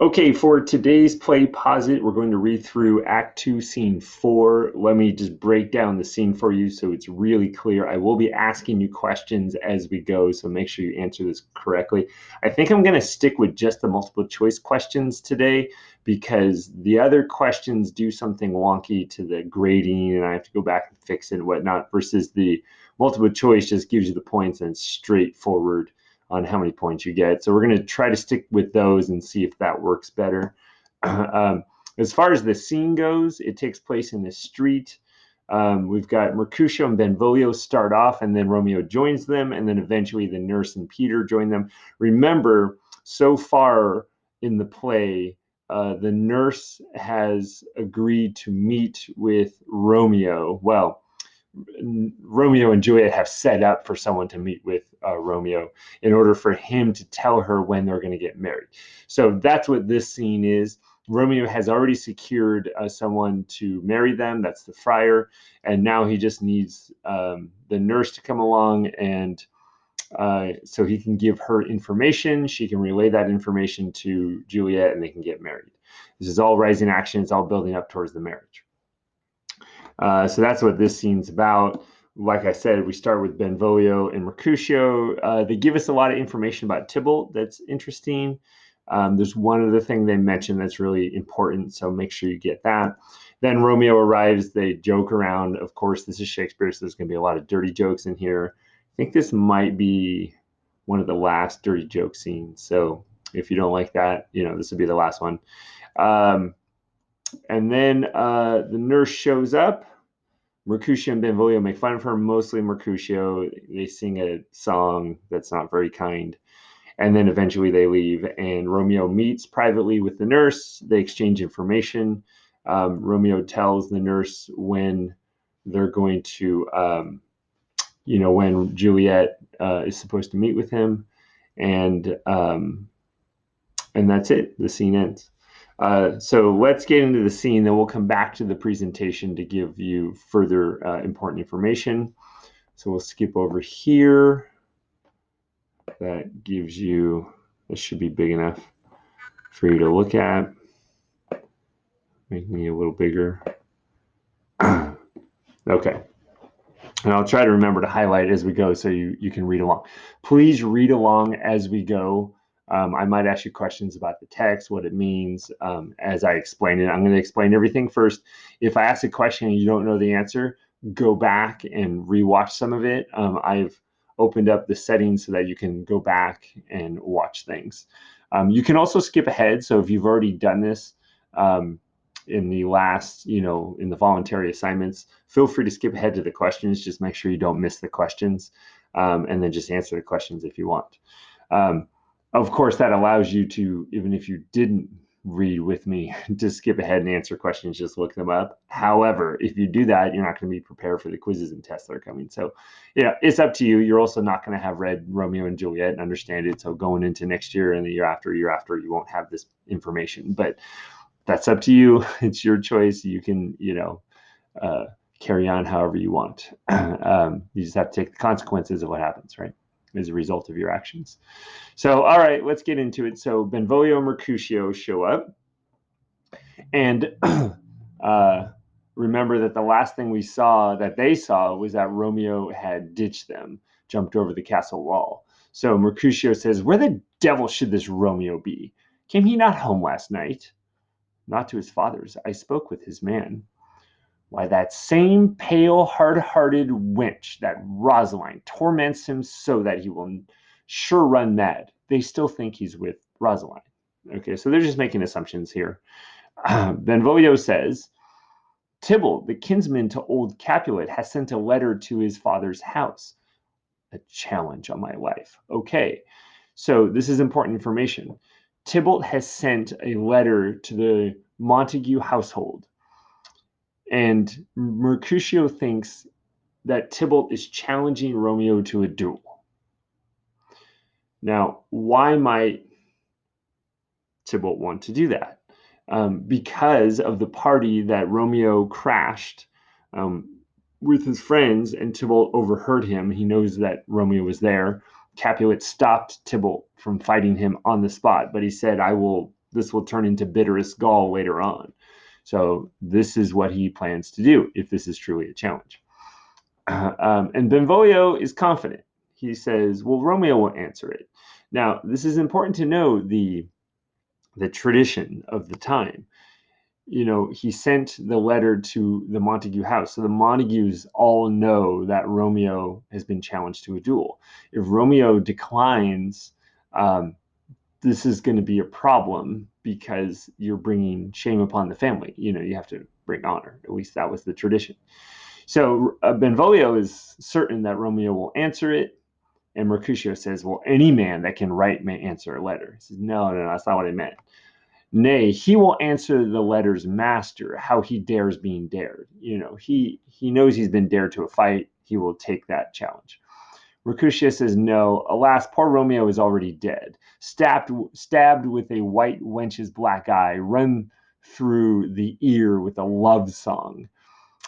Okay, for today's Playposit, we're going to read through Act 2, Scene 4. Let me just break down the scene for you so it's really clear. I will be asking you questions as we go, so make sure you answer this correctly. I think I'm going to stick with just the multiple choice questions today because the other questions do something wonky to the grading and I have to go back and fix it and whatnot, versus the multiple choice just gives you the points and it's straightforward on how many points you get. So we're going to try to stick with those and see if that works better. Um, as far as the scene goes, it takes place in the street. We've got Mercutio and Benvolio start off, and then Romeo joins them, and then eventually the nurse and Peter join them. Remember, so far in the play, the nurse has agreed to meet with Romeo. Well, Romeo and Juliet have set up for someone to meet with Romeo in order for him to tell her when they're going to get married. So that's what this scene is. Romeo has already secured someone to marry them. That's the friar. And now he just needs the nurse to come along and so he can give her information. She can relay that information to Juliet and they can get married. This is all rising action. It's all building up towards the marriage. So that's what this scene's about. Like I said, we start with Benvolio and Mercutio. They give us a lot of information about Tybalt that's interesting. There's one other thing they mention that's really important, so make sure you get that. Then Romeo arrives. They joke around. Of course, this is Shakespeare, so there's going to be a lot of dirty jokes in here. I think this might be one of the last dirty joke scenes. So if you don't like that, this would be the last one. And then the nurse shows up. Mercutio and Benvolio make fun of her, mostly Mercutio. They sing a song that's not very kind. And then eventually they leave, and Romeo meets privately with the nurse. They exchange information. Romeo tells the nurse when they're going to, when Juliet is supposed to meet with him. And that's it. The scene ends. So let's get into the scene, then we'll come back to the presentation to give you further important information. So we'll skip over here. That gives you, this should be big enough for you to look at. Make me a little bigger. Okay. And I'll try to remember to highlight as we go so you can read along. Please read along as we go. I might ask you questions about the text, what it means as I explain it. I'm going to explain everything first. If I ask a question and you don't know the answer, go back and rewatch some of it. I've opened up the settings so that you can go back and watch things. You can also skip ahead. So if you've already done this, in the last, in the voluntary assignments, feel free to skip ahead to the questions. Just make sure you don't miss the questions, and then just answer the questions if you want. Of course, that allows you to, even if you didn't read with me, to skip ahead and answer questions, just look them up. However, if you do that, you're not going to be prepared for the quizzes and tests that are coming. So, it's up to you. You're also not going to have read Romeo and Juliet and understand it. So going into next year and the year after, you won't have this information. But that's up to you. It's your choice. You can, carry on however you want. You just have to take the consequences of what happens, right, as a result of your actions. So, all right, let's get into it. So Benvolio and Mercutio show up. And remember that the last thing they saw was that Romeo had ditched them, jumped over the castle wall. So Mercutio says, "Where the devil should this Romeo be? Came he not home last night?" "Not to his father's. I spoke with his man." "Why, that same pale, hard-hearted wench, that Rosaline, torments him so that he will sure run mad. They still think he's with Rosaline." Okay, so they're just making assumptions here. Benvolio says, "Tybalt, the kinsman to old Capulet, has sent a letter to his father's house." A challenge on my life. Okay, so this is important information. Tybalt has sent a letter to the Montague household, and Mercutio thinks that Tybalt is challenging Romeo to a duel. Now, why might Tybalt want to do that? Because of the party that Romeo crashed with his friends, and Tybalt overheard him. He knows that Romeo was there. Capulet stopped Tybalt from fighting him on the spot, but he said, "I will this will turn into bitterest gall later on. So this is what he plans to do if this is truly a challenge. And Benvolio is confident. He says, well, Romeo will answer it. Now, this is important to know the tradition of the time. He sent the letter to the Montague house. So the Montagues all know that Romeo has been challenged to a duel. If Romeo declines, this is going to be a problem because you're bringing shame upon the family. You have to bring honor. At least that was the tradition. So Benvolio is certain that Romeo will answer it. And Mercutio says, well, any man that can write may answer a letter. He says, no, that's not what I meant. Nay, he will answer the letter's master, how he dares being dared. He knows he's been dared to a fight. He will take that challenge. Mercutio says, no, alas, poor Romeo is already dead, stabbed with a white wench's black eye, run through the ear with a love song,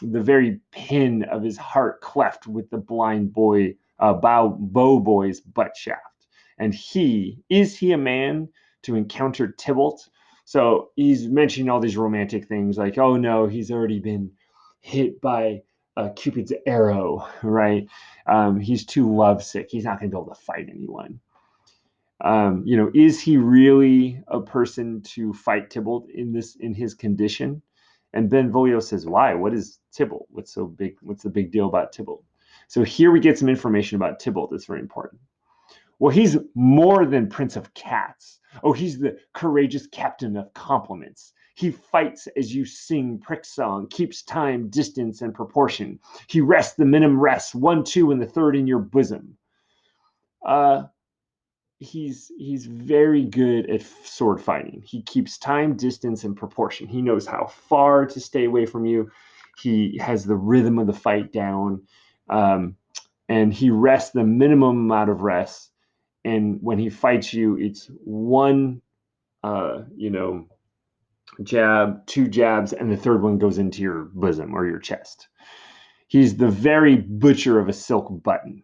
the very pin of his heart cleft with the blind bow boy's butt shaft. And is he a man to encounter Tybalt? So he's mentioning all these romantic things like, oh no, he's already been hit by Cupid's arrow, right? He's too lovesick. He's not going to be able to fight anyone. Is he really a person to fight Tybalt in his condition? And Benvolio says, why? What is Tybalt? What's so big? What's the big deal about Tybalt? So here we get some information about Tybalt that's very important. Well, he's more than Prince of Cats. Oh, he's the courageous captain of compliments. He fights as you sing prick song, keeps time, distance, and proportion. He rests the minim rests, 1, 2, and the third in your bosom. He's very good at sword fighting. He keeps time, distance, and proportion. He knows how far to stay away from you. He has the rhythm of the fight down, and he rests the minimum amount of rest. And when he fights you, it's one, jab, 2 jabs, and the third one goes into your bosom or your chest. He's the very butcher of a silk button.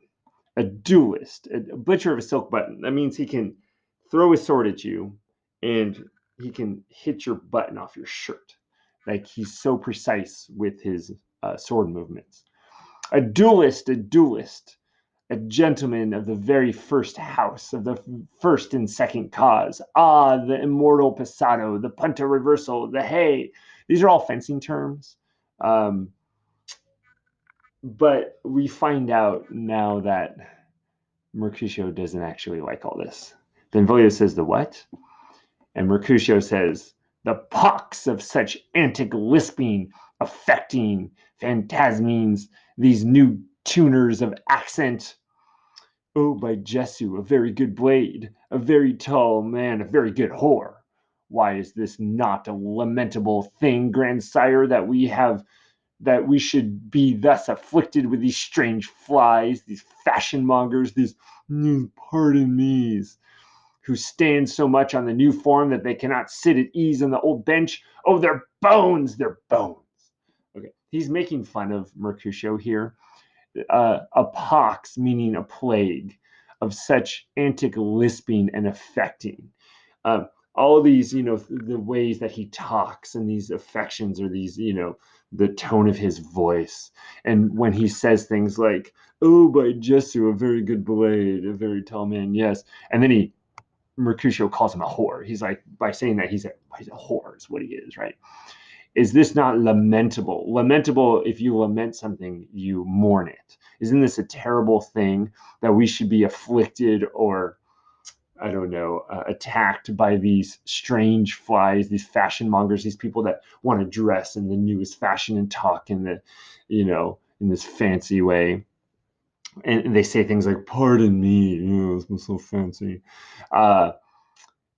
A duelist, a butcher of a silk button. That means he can throw his sword at you and he can hit your button off your shirt. Like he's so precise with his sword movements. A duelist, a gentleman of the very first house, of the first and second cause. Ah, the immortal passado, the punta reversal, the hey. These are all fencing terms. But we find out now that Mercutio doesn't actually like all this. Benvolio says, the what? And Mercutio says, the pox of such antic lisping, affecting phantasmines, these new tuners of accent. Oh, by Jesu, a very good blade, a very tall man, a very good whore. Why is this not a lamentable thing, grandsire, that we should be thus afflicted with these strange flies, these fashion mongers, these pardon me's, who stand so much on the new form that they cannot sit at ease on the old bench? Oh, they're bones, they're bones. Okay, he's making fun of Mercutio here. A pox, meaning a plague, of such antic lisping and affecting. Uh, all these, the ways that he talks and these affections, or these, the tone of his voice. And when he says things like, oh, by Jesu, a very good blade, a very tall man, yes. And then Mercutio calls him a whore. He's like, by saying that, he's a whore is what he is, right? Is this not lamentable? Lamentable, if you lament something, you mourn it. Isn't this a terrible thing that we should be afflicted or, I don't know, attacked by these strange flies, these fashion mongers, these people that want to dress in the newest fashion and talk in the, in this fancy way. And they say things like, pardon me, it's so fancy.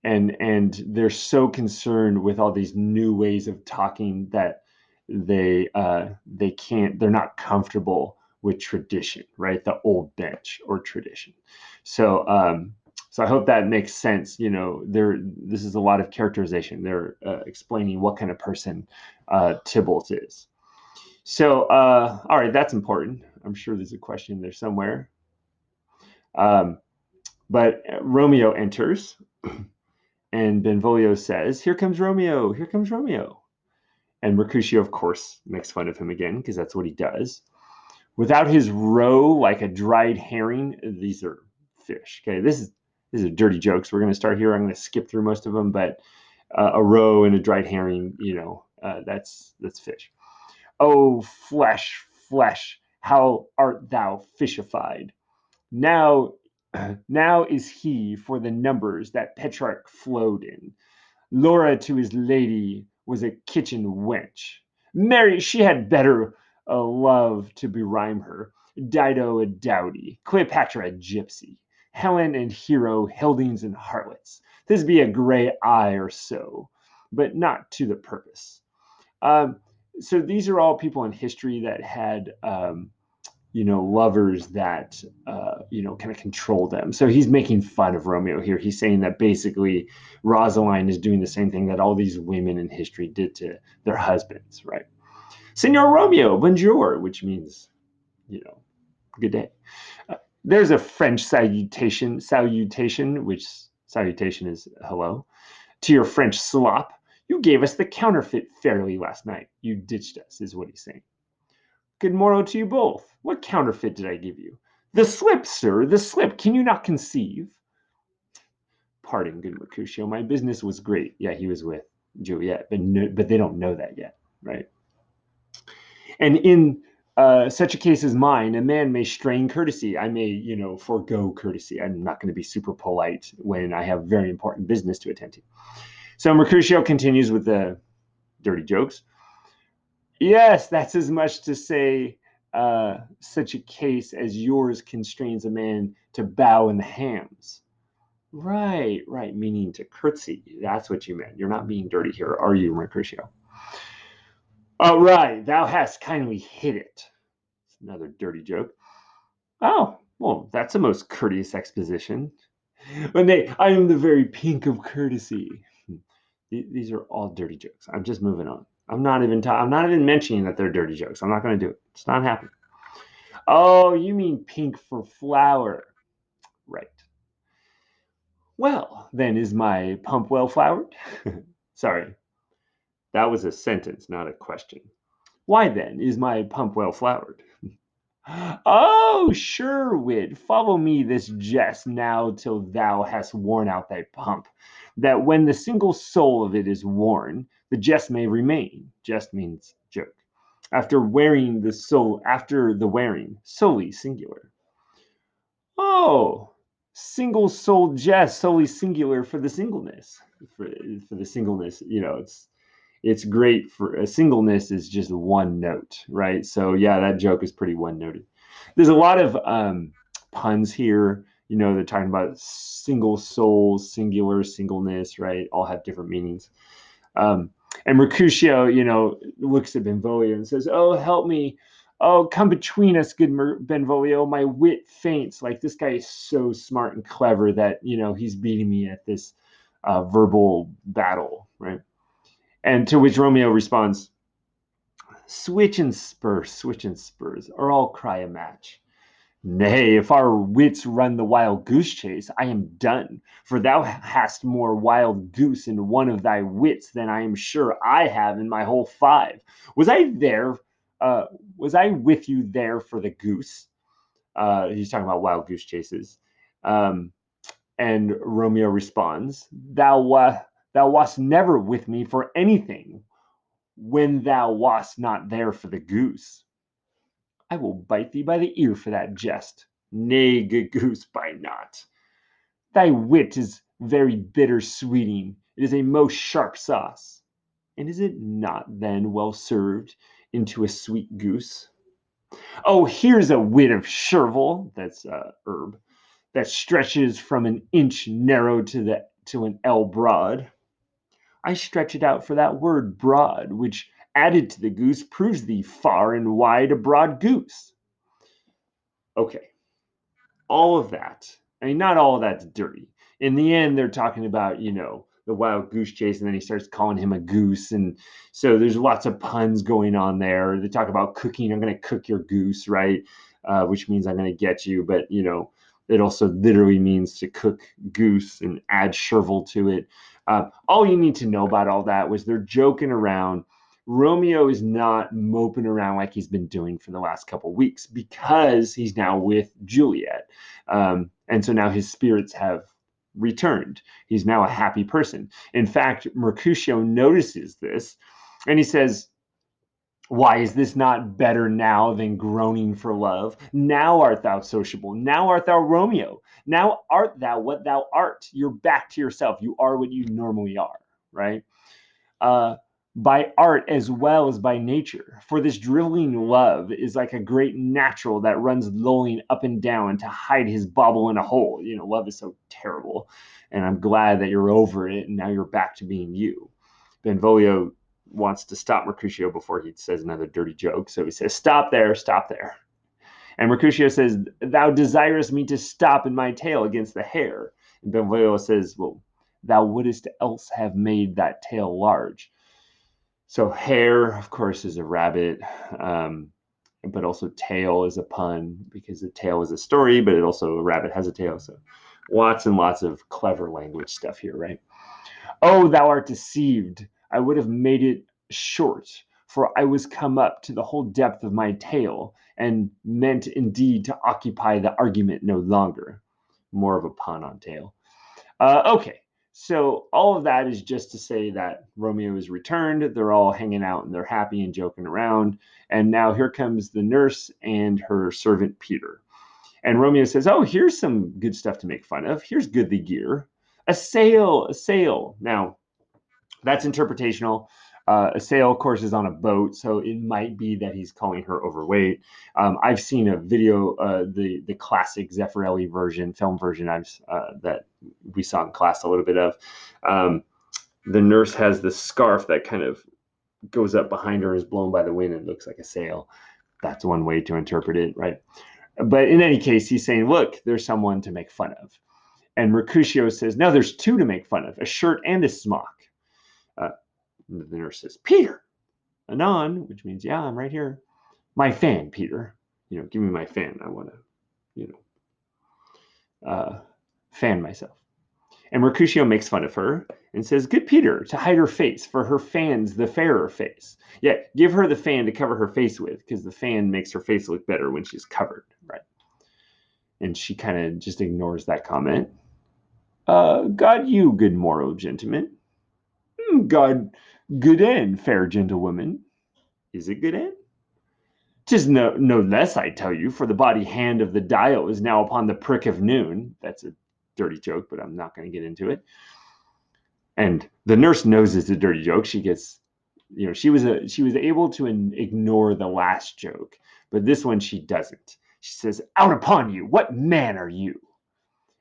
And they're so concerned with all these new ways of talking that they're not comfortable with tradition, right? The old bench or tradition. So I hope that makes sense. This is a lot of characterization. They're explaining what kind of person Tybalt is. So all right, that's important. I'm sure there's a question there somewhere. But Romeo enters. And Benvolio says, "Here comes Romeo, here comes Romeo." And Mercutio, of course, makes fun of him again, because that's what he does. Without his roe like a dried herring, these are fish. Okay, these are dirty jokes. We're going to start here. I'm going to skip through most of them, but a roe and a dried herring, that's fish. Oh, flesh, flesh, how art thou fishified? Now, now is he for the numbers that Petrarch flowed in. Laura to his lady was a kitchen wench. Mary, she had better a love to berhyme her. Dido a dowdy, Cleopatra a gypsy, Helen and Hero Hildings and harlots. This be a grey eye or so, but not to the purpose. Um, so these are all people in history that had lovers that kind of control them. So he's making fun of Romeo here. He's saying that basically Rosaline is doing the same thing that all these women in history did to their husbands, right? Senor Romeo, bonjour, which means, good day. There's a French salutation, which salutation is hello. To your French slop, you gave us the counterfeit fairly last night. You ditched us, is what he's saying. Good morrow to you both. What counterfeit did I give you? The slip, sir, the slip. Can you not conceive? Pardon, good Mercutio. My business was great. Yeah, he was with Juliet, but they don't know that yet, right? And in such a case as mine, a man may strain courtesy. I may, forego courtesy. I'm not going to be super polite when I have very important business to attend to. So Mercutio continues with the dirty jokes. Yes, that's as much to say such a case as yours constrains a man to bow in the hams. Right, right, meaning to curtsy. That's what you meant. You're not being dirty here, are you, Mercutio? Oh, right, thou hast kindly hit it. It's another dirty joke. Oh, well, that's a most courteous exposition. I am the very pink of courtesy. These are all dirty jokes. I'm just moving on. I'm not even mentioning that they're dirty jokes. I'm not going to do it. It's not happening. Oh, you mean pink for flower. Right. Well, then is my pump well flowered? Sorry, that was a sentence, not a question. Why then is my pump well flowered? Oh, sure, wit, follow me this jest now till thou hast worn out thy pump, that when the single soul of it is worn, the jest may remain. Jest means joke. After the wearing, solely singular. Oh, single soul jest, solely singular for the singleness. For the singleness, it's great for a singleness is just one note, right? So yeah, that joke is pretty one noted. There's a lot of puns here. They're talking about single soul, singular, singleness, right? All have different meanings. Um, and Mercutio, looks at Benvolio and says, "Oh, help me! Oh, come between us, good Benvolio. My wit faints. Like this guy is so smart and clever that he's beating me at this verbal battle, right?" And to which Romeo responds, switch and spurs, or I'll cry a match. Nay, if our wits run the wild goose chase, I am done. For thou hast more wild goose in one of thy wits than I am sure I have in my whole five. Was I there? Was I with you there for the goose? He's talking about wild goose chases. Um, and Romeo responds, thou wast never with me for anything when thou wast not there for the goose. I will bite thee by the ear for that jest. Nay, good goose, bite not. Thy wit is very bitter sweeting. It is a most sharp sauce. And is it not then well served into a sweet goose? Oh, here's a wit of chervil, that's herb, that stretches from an inch narrow to an ell broad. I stretch it out for that word broad, which added to the goose proves thee far and wide a broad goose. Okay, all of that. I mean, not all of that's dirty. In the end, they're talking about, the wild goose chase, and then he starts calling him a goose. And so there's lots of puns going on there. They talk about cooking. I'm going to cook your goose, right? Which means I'm going to get you. But, it also literally means to cook goose and add chervil to it. All you need to know about all that was they're joking around. Romeo is not moping around like he's been doing for the last couple of weeks because he's now with Juliet. And so now his spirits have returned. He's now a happy person. In fact, Mercutio notices this and he says, why is this not better now than groaning for love? Now art thou sociable. Now art thou Romeo. Now art thou what thou art. You're back to yourself. You are what you normally are, right? uh, by art as well as by nature. For this driveling love is like a great natural that runs lolling up and down to hide his bauble in a hole. You know, love is so terrible. And I'm glad that you're over it and now you're back to being you. Benvolio wants to stop Mercutio before he says another dirty joke. So he says, stop there, stop there. And Mercutio says, thou desirest me to stop in my tail against the hair. And Benvolio says, well, thou wouldest else have made that tail large. So hair, of course, is a rabbit, but also tail is a pun because the tail is a story, but it also, a rabbit has a tail. So lots and lots of clever language stuff here, right? Oh, thou art deceived. I would have made it short, for I was come up to the whole depth of my tail, and meant indeed to occupy the argument no longer. More of a pun on tail. Okay, so all of that is just to say that Romeo is returned. They're all hanging out and they're happy and joking around. And now here comes the nurse and her servant Peter. And Romeo says, oh, here's some good stuff to make fun of. Here's goodly gear. A sail, a sail. Now, that's interpretational. A sail, of course, is on a boat, so it might be that he's calling her overweight. I've seen a video, the classic Zeffirelli version, film version, that we saw in class a little bit of. The nurse has this scarf that kind of goes up behind her and is blown by the wind and looks like a sail. That's one way to interpret it, right? But in any case, he's saying, look, there's someone to make fun of. And Mercutio says, no, there's two to make fun of, a shirt and a smock. The nurse says, Peter, anon, which means, yeah, I'm right here. My fan, Peter. You know, give me my fan. I want to, you fan myself. And Mercutio makes fun of her and says, good Peter, to hide her face, for her fan's the fairer face. Yeah, give her the fan to cover her face with, because the fan makes her face look better when she's covered, right? And she kind of just ignores that comment. God you, good morrow, gentlemen. God, good end, fair gentlewoman. Is it good end? 'Tis no less, I tell you, for the body hand of the dial is now upon the prick of noon. That's a dirty joke, but I'm not going to get into it. And the nurse knows it's a dirty joke. She gets, you know, she was able to ignore the last joke, but this one she doesn't. She says, out upon you, what man are you?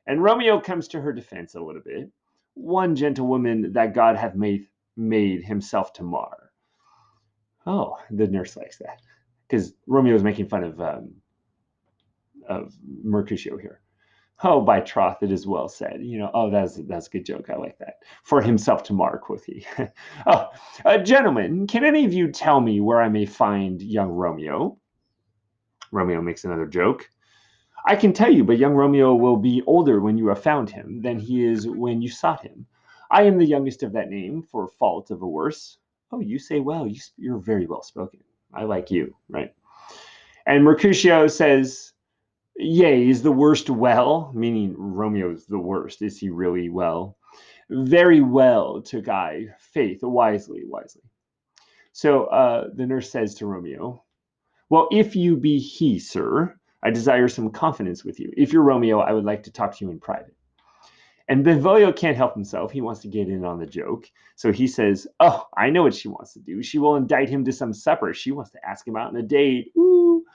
And Romeo comes to her defense a little bit. One gentlewoman that God hath made himself to mar. Oh, the nurse likes that because Romeo is making fun of Mercutio here. Oh, by troth, it is well said. You know, oh, that's a good joke. I like that. For himself to mar, quoth he. Oh, gentlemen, can any of you tell me where I may find young Romeo? Romeo makes another joke. I can tell you, but young Romeo will be older when you have found him than he is when you sought him. I am the youngest of that name, for fault of a worse. Oh, you say well. You're very well spoken. I like you, right? And Mercutio says, yea, is the worst well? Meaning Romeo's the worst. Is he really well? Very well took I, faith, wisely, wisely. So the nurse says to Romeo, well, if you be he, sir, I desire some confidence with you. If you're Romeo, I would like to talk to you in private. And Benvolio can't help himself. He wants to get in on the joke. So he says, oh, I know what she wants to do. She will indict him to some supper. She wants to ask him out on a date. Ooh.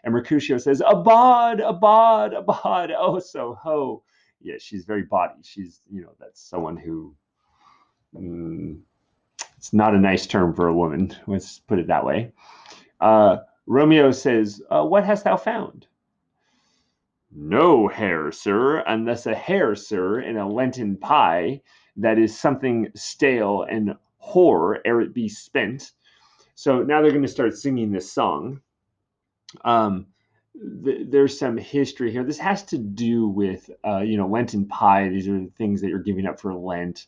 And Mercutio says, abad, abad, abad. Oh, so ho. Yeah, she's very bawdy. She's, you know, that's someone who, it's not a nice term for a woman. Let's put it that way. Romeo says, what hast thou found? No hare, sir, unless a hare, sir, in a Lenten pie that is something stale and hoar ere it be spent. So now they're going to start singing this song. There's some history here. This has to do with, Lenten pie. These are the things that you're giving up for Lent.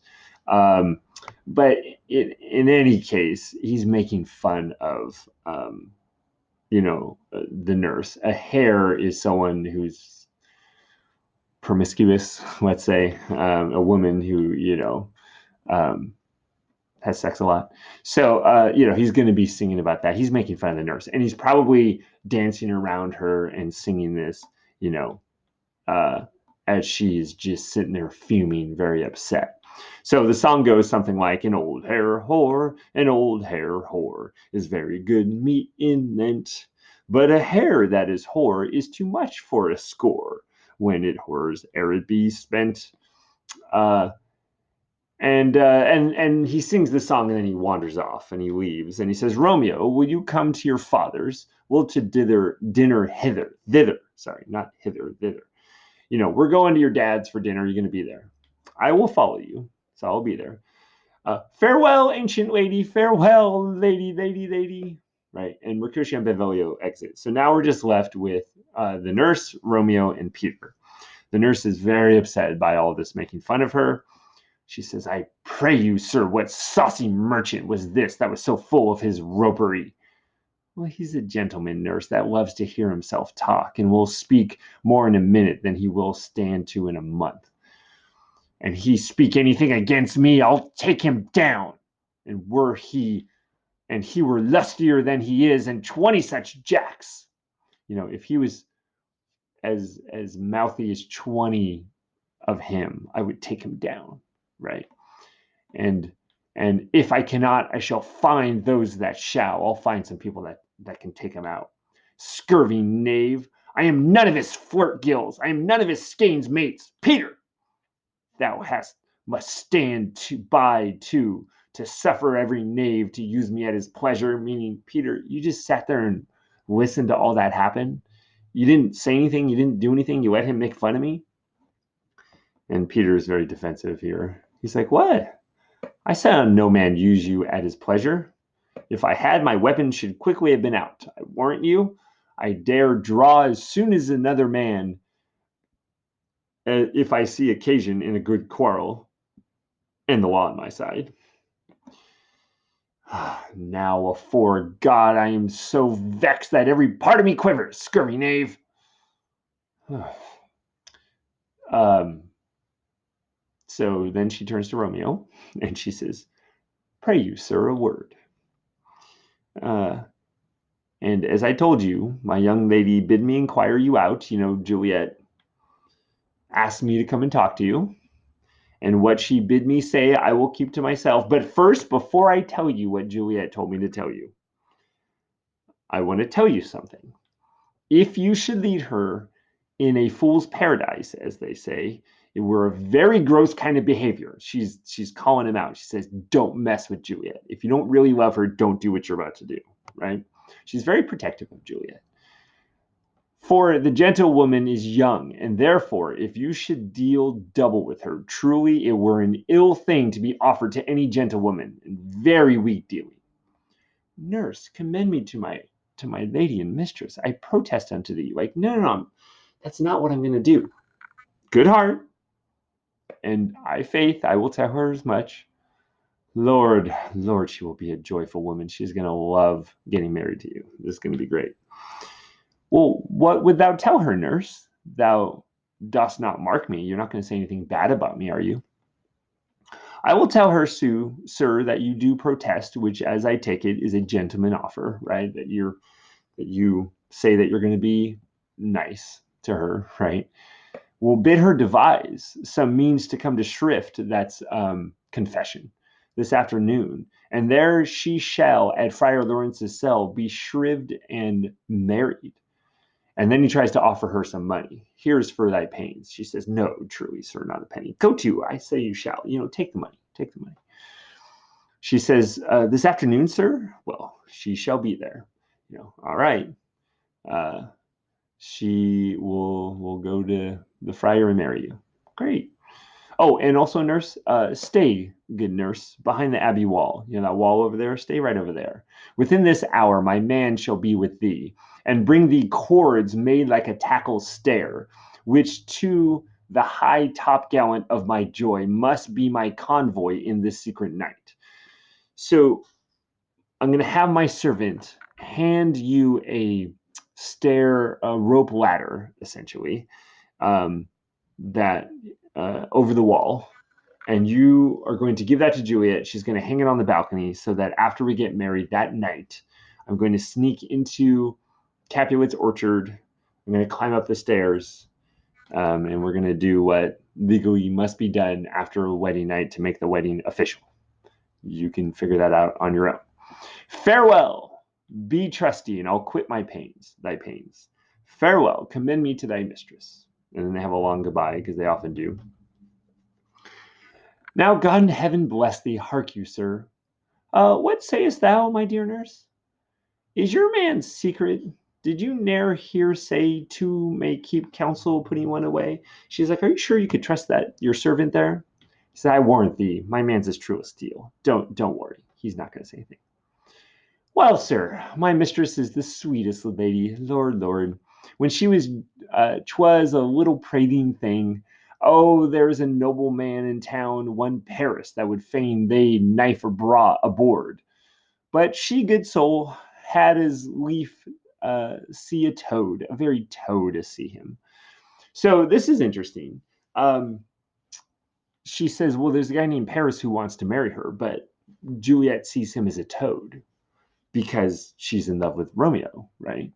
Um, but in any case, he's making fun of, the nurse. A hare is someone who's promiscuous, let's say, a woman who, um, has sex a lot. So, he's going to be singing about that. He's making fun of the nurse, and he's probably dancing around her and singing this, you know, uh, as she's just sitting there fuming, very upset. So the song goes something like, an old hare whore is very good meat in Lent, but a hare that is whore is too much for a score. When it whores, ere it be spent. Uh, and he sings the song and then he wanders off and he leaves and he says, Romeo, will you come to your father's? Will to dinner thither. Sorry, not hither, thither. We're going to your dad's for dinner. You're going to be there. I will follow you, so I'll be there. Farewell, ancient lady. Farewell, lady, lady, lady. Right. And Mercutio and Benvolio exit. So now we're just left with the nurse, Romeo, and Peter. The nurse is very upset by all this making fun of her. She says, I pray you, sir, what saucy merchant was this that was so full of his ropery? Well, he's a gentleman, nurse, that loves to hear himself talk, and will speak more in a minute than he will stand to in a month. And he speak anything against me, I'll take him down. And he were lustier than he is, and 20 such jacks. If he was as mouthy as 20 of him, I would take him down, right? And if I cannot, I shall find those that shall. I'll find some people that can take him out. Scurvy knave! I am none of his flirt gills. I am none of his skeins mates. Peter, thou must stand to suffer every knave to use me at his pleasure. Meaning, Peter, you just sat there and listened to all that happen. You didn't say anything. You didn't do anything. You let him make fun of me. And Peter is very defensive here. He's like, what? I saw no man use you at his pleasure. If I had, my weapon should quickly have been out. I warrant you, I dare draw as soon as another man, if I see occasion in a good quarrel, and the law on my side. Now, afore God, I am so vexed that every part of me quivers, scurvy knave. So then she turns to Romeo, and she says, pray you, sir, a word. And as I told you, my young lady bid me inquire you out. Juliet asked me to come and talk to you. And what she bid me say, I will keep to myself. But first, before I tell you what Juliet told me to tell you, I want to tell you something. If you should lead her in a fool's paradise, as they say, it were a very gross kind of behavior. She's calling him out. She says, don't mess with Juliet. If you don't really love her, don't do what you're about to do, right? She's very protective of Juliet. For the gentlewoman is young, and therefore, if you should deal double with her, truly it were an ill thing to be offered to any gentlewoman, and very weak dealing. Nurse, commend me to my lady and mistress. I protest unto thee. Like, no, that's not what I'm going to do. Good heart, and faith, I will tell her as much. Lord, she will be a joyful woman. She's going to love getting married to you. This is going to be great. Well, what would thou tell her, nurse? Thou dost not mark me. You're not going to say anything bad about me, are you? I will tell her, sir, that you do protest, which, as I take it, is a gentleman offer, right? That you say that you're going to be nice to her, right? Will bid her devise some means to come to shrift. That's confession this afternoon, and there she shall at Friar Lawrence's cell be shrived and married. And then he tries to offer her some money. Here's for thy pains. She says, no, truly, sir, not a penny. Go to, I say you shall. Take the money. Take the money. She says, this afternoon, sir? Well, she shall be there. All right. She will go to the friar and marry you. Great. Oh, and also, nurse, stay, good nurse, behind the abbey wall. That wall over there? Stay right over there. Within this hour, my man shall be with thee, and bring thee cords made like a tackle stair, which to the high top gallant of my joy, must be my convoy in this secret night. So I'm going to have my servant hand you a a rope ladder, essentially, um, that over the wall. And you are going to give that to Juliet. She's going to hang it on the balcony so that after we get married that night, I'm going to sneak into Capulet's orchard. I'm going to climb up the stairs, and we're going to do what legally must be done after a wedding night to make the wedding official. You can figure that out on your own. Farewell, be trusty, and I'll quit thy pains. Farewell, commend me to thy mistress. And then they have a long goodbye, because they often do. Now God in heaven bless thee. Hark you, sir. What sayest thou, my dear nurse? Is your man's secret? Did you ne'er hear say two may keep counsel, putting one away? She's like, are you sure you could trust that your servant there? He said, I warrant thee, my man's as true as steel. Don't worry. He's not going to say anything. Well, sir, my mistress is the sweetest lady, Lord. When she was, 'twas a little prating thing. Oh, there's a noble man in town, one Paris, that would fain they knife aboard. But she, good soul, had as lief see a toad, a very toad, as see him. So this is interesting. She says, well, there's a guy named Paris who wants to marry her, but Juliet sees him as a toad because she's in love with Romeo, right?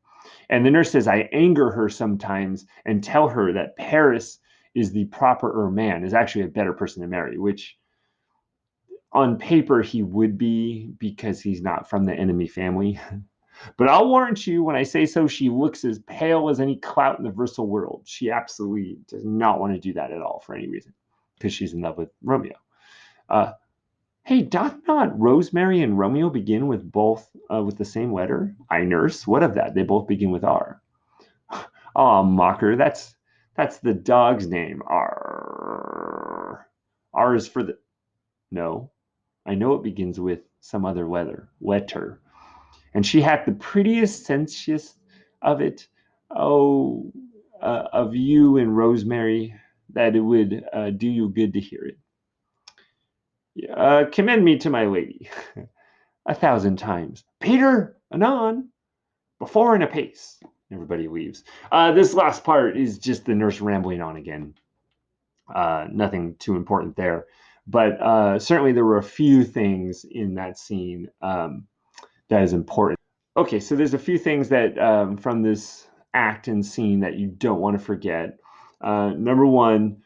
And the nurse says, I anger her sometimes and tell her that Paris is the proper man, is actually a better person to marry, which on paper he would be because he's not from the enemy family. But I'll warrant you when I say so, she looks as pale as any clout in the versal world. She absolutely does not want to do that at all for any reason because she's in love with Romeo. Hey, doth not Rosemary and Romeo begin with with the same letter? I nurse. What of that? They both begin with R. Oh, mocker, that's the dog's name. R. R is for the. No, I know it begins with some other letter. And she hath the prettiest sensuous of it. Oh, of you and Rosemary, that it would do you good to hear it. Commend me to my lady. 1,000 times. Peter, anon, before and apace. Everybody leaves. This last part is just the nurse rambling on again. Nothing too important there. But certainly there were a few things in that scene that is important. Okay, so there's a few things that from this act and scene that you don't want to forget. Number one,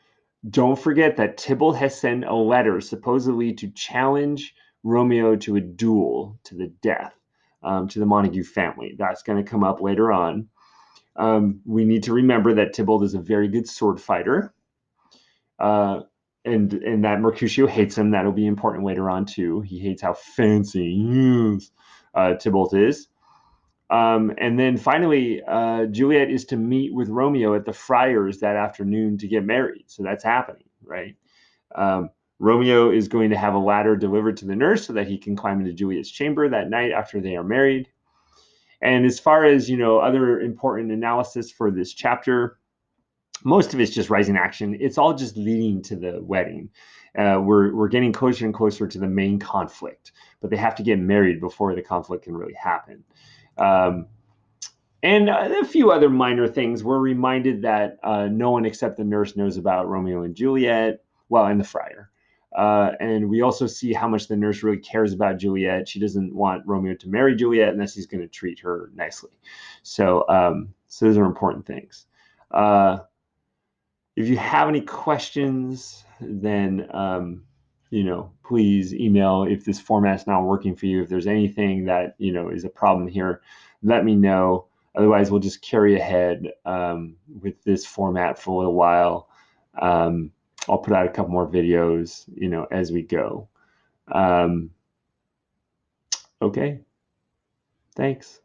don't forget that Tybalt has sent a letter supposedly to challenge Romeo to a duel to the death to the Montague family. That's going to come up later on. We need to remember that Tybalt is a very good sword fighter, and that Mercutio hates him. That'll be important later on too. He hates how fancy Tybalt is. And then finally, Juliet is to meet with Romeo at the Friars that afternoon to get married. So that's happening, right? Romeo is going to have a ladder delivered to the nurse so that he can climb into Juliet's chamber that night after they are married. And as far as, other important analysis for this chapter, most of it's just rising action. It's all just leading to the wedding. We're getting closer and closer to the main conflict, but they have to get married before the conflict can really happen. And a few other minor things. We're reminded that no one except the nurse knows about Romeo and Juliet, and the friar. And we also see how much the nurse really cares about Juliet. She doesn't want Romeo to marry Juliet unless he's going to treat her nicely. So those are important things. If you have any questions, then please email if this format's not working for you. If there's anything that is a problem here, let me know. Otherwise, we'll just carry ahead with this format for a little while. I'll put out a couple more videos, as we go. Okay. Thanks.